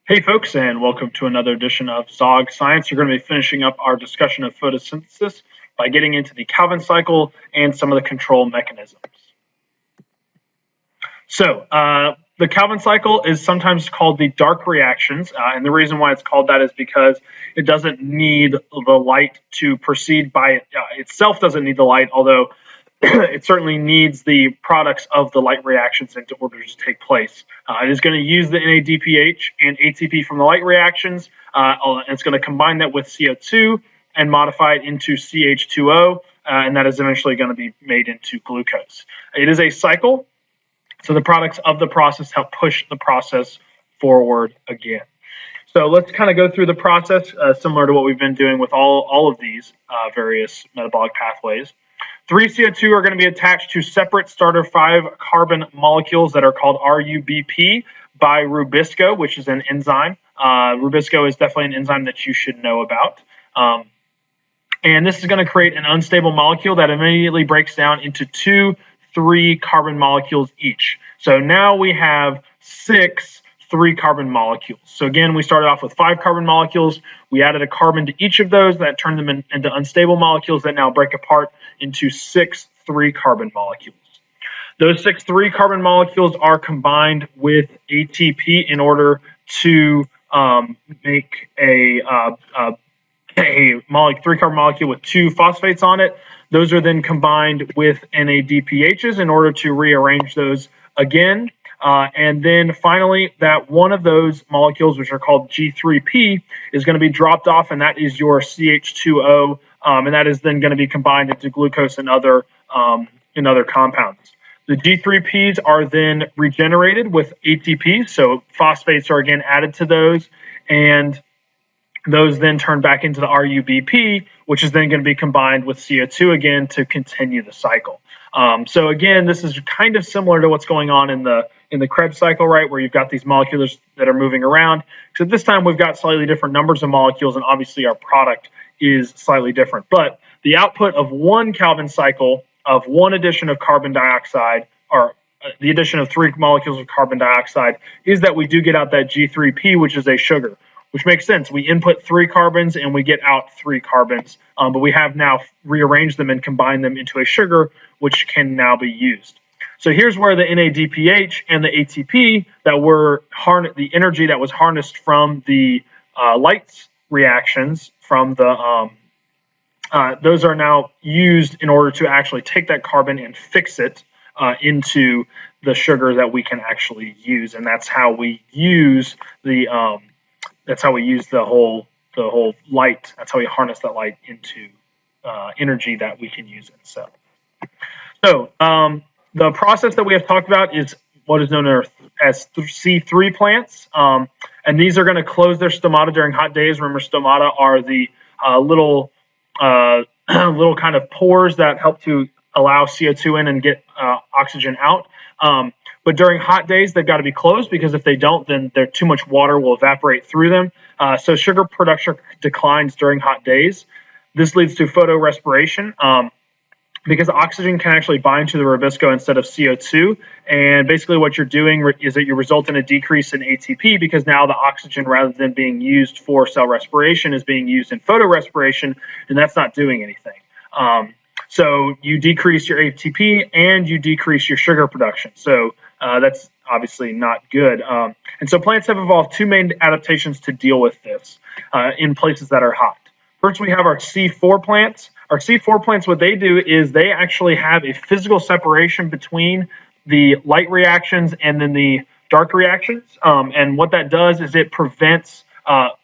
Hey folks, and welcome to another edition of Zog Science. We're going to be finishing up our discussion of photosynthesis by getting into the Calvin cycle and some of the control mechanisms. So, the Calvin cycle is sometimes called the dark reactions, and the reason why it's called that is because it doesn't need the light to proceed by itself. Doesn't need the light, although it certainly needs the products of the light reactions in order to take place. It is going to use the NADPH and ATP from the light reactions, and it's going to combine that with CO2 and modify it into CH2O, and that is eventually going to be made into glucose. It is a cycle, so the products of the process help push the process forward again. So let's kind of go through the process, similar to what we've been doing with all of these various metabolic pathways. 3CO2 are going to be attached to separate starter 5-carbon molecules that are called RUBP by Rubisco, which is an enzyme. Rubisco is definitely an enzyme that you should know about. And this is going to create an unstable molecule that immediately breaks down into 2 3-carbon molecules each. So now we have 6 3-carbon molecules. So again, we started off with 5 carbon molecules. We added a carbon to each of those that turned them into unstable molecules that now break apart into 6 3-carbon molecules. Those 6 3-carbon molecules are combined with ATP in order to make a 3-carbon molecule with 2 phosphates on it. Those are then combined with NADPHs in order to rearrange those again. And then finally, that one of those molecules, which are called G3P, is going to be dropped off, and that is your CH2O, and that is then going to be combined into glucose and other compounds. The G3Ps are then regenerated with ATP, so phosphates are again added to those, and those then turn back into the RUBP, which is then going to be combined with CO2 again to continue the cycle. So again, this is kind of similar to what's going on in the Krebs cycle, right, where you've got these molecules that are moving around. So this time we've got slightly different numbers of molecules, and obviously our product is slightly different. But the output of one Calvin cycle of one addition of carbon dioxide, or the addition of 3 molecules of carbon dioxide, is that we do get out that G3P, which is a sugar, which makes sense. We input 3 carbons and we get out 3 carbons, but we have now rearranged them and combined them into a sugar, which can now be used. So here's where the NADPH and the ATP that were the energy that was harnessed from the light reactions from the those are now used in order to actually take that carbon and fix it into the sugar that we can actually use, and that's how we use the whole light. That's how we harness that light into energy that we can use in cells. So the process that we have talked about is what is known as C3 plants, and these are going to close their stomata during hot days. Remember, stomata are the little kind of pores that help to allow CO2 in and get oxygen out. But during hot days, they've got to be closed, because if they don't, then too much water will evaporate through them. So sugar production declines during hot days. This leads to photorespiration, because oxygen can actually bind to the Rubisco instead of CO2. And basically what you're doing is that you result in a decrease in ATP, because now the oxygen, rather than being used for cell respiration, is being used in photorespiration, and that's not doing anything. So you decrease your ATP and you decrease your sugar production. So that's obviously not good. And so plants have evolved 2 main adaptations to deal with this in places that are hot. First, we have our C4 plants. Our C4 plants, what they do is they actually have a physical separation between the light reactions and then the dark reactions. And what that does is it prevents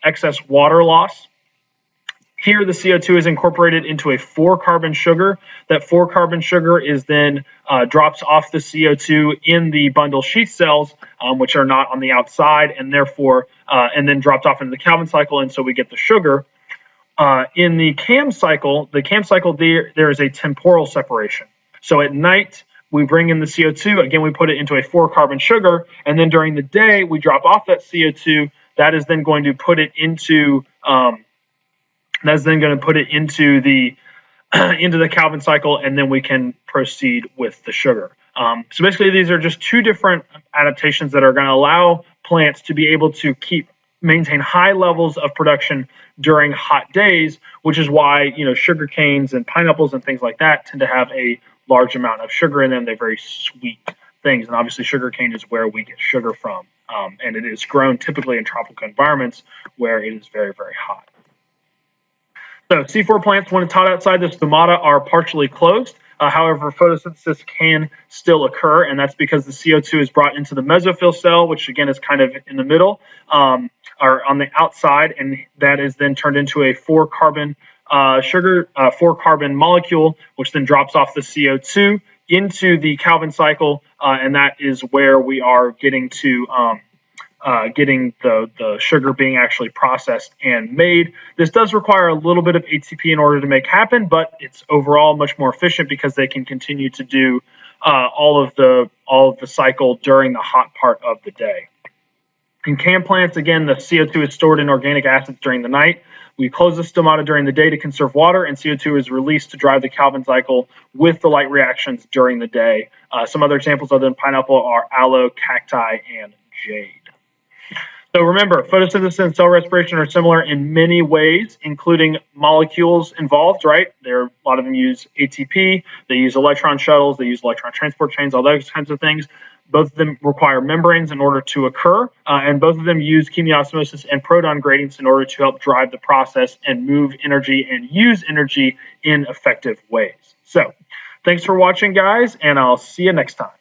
excess water loss. Here, the CO2 is incorporated into a 4-carbon sugar. That 4-carbon sugar is then drops off the CO2 in the bundle sheath cells, which are not on the outside, and therefore, and then dropped off into the Calvin cycle, and so we get the sugar. In the CAM cycle, there is a temporal separation. So at night, we bring in the CO2. Again, we put it into a 4-carbon sugar, and then during the day, we drop off that CO2. That is then going to put it into the Calvin cycle, and then we can proceed with the sugar. So basically, these are just 2 different adaptations that are going to allow plants to be able to keep maintain high levels of production during hot days, which is why sugar canes and pineapples and things like that tend to have a large amount of sugar in them. They're very sweet things, and obviously sugar cane is where we get sugar from, and it is grown typically in tropical environments where it is very, very hot. So C4 plants, when it's hot outside, the stomata are partially closed. However, photosynthesis can still occur, and that's because the CO2 is brought into the mesophyll cell, which again is kind of in the middle, or on the outside, and that is then turned into a 4-carbon molecule, which then drops off the CO2 into the Calvin cycle, and that is where we are getting to getting the sugar being actually processed and made. This does require a little bit of ATP in order to make happen, but it's overall much more efficient because they can continue to do all of the cycle during the hot part of the day. In CAM plants, again, the CO2 is stored in organic acids during the night. We close the stomata during the day to conserve water, and CO2 is released to drive the Calvin cycle with the light reactions during the day. Some other examples other than pineapple are aloe, cacti, and jade. So remember, photosynthesis and cell respiration are similar in many ways, including molecules involved, right? A lot of them use ATP, they use electron shuttles, they use electron transport chains, all those kinds of things. Both of them require membranes in order to occur, and both of them use chemiosmosis and proton gradients in order to help drive the process and move energy and use energy in effective ways. So thanks for watching, guys, and I'll see you next time.